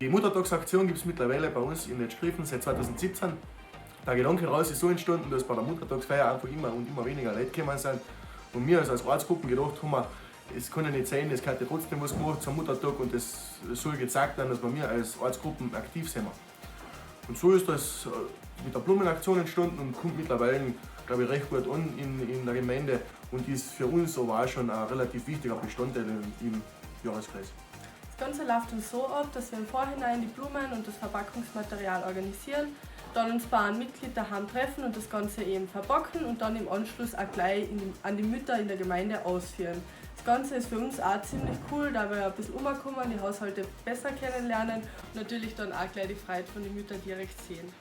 Die Muttertagsaktion gibt es mittlerweile bei uns in Netschgriffen seit 2017. Der Gedanke daraus ist so entstanden, dass bei der Muttertagsfeier einfach immer und immer weniger Leute gekommen sind. Und wir als Ortsgruppen gedacht haben, es kann ja nicht sein, es kann ja trotzdem was gemacht zum Muttertag und es soll gezeigt werden, dass wir als Ortsgruppen aktiv sind. Und so ist das mit der Blumenaktion entstanden und kommt mittlerweile, glaube ich, recht gut an in der Gemeinde und ist für uns aber auch schon ein relativ wichtiger Bestandteil im Jahreskreis. Das Ganze läuft uns so ab, dass wir im Vorhinein die Blumen und das Verpackungsmaterial organisieren, dann uns bei einem Mitglied daheim treffen und das Ganze eben verpacken und dann im Anschluss auch gleich an die Mütter in der Gemeinde ausführen. Das Ganze ist für uns auch ziemlich cool, da wir ein bisschen umkommen, die Haushalte besser kennenlernen und natürlich dann auch gleich die Freude von den Müttern direkt sehen.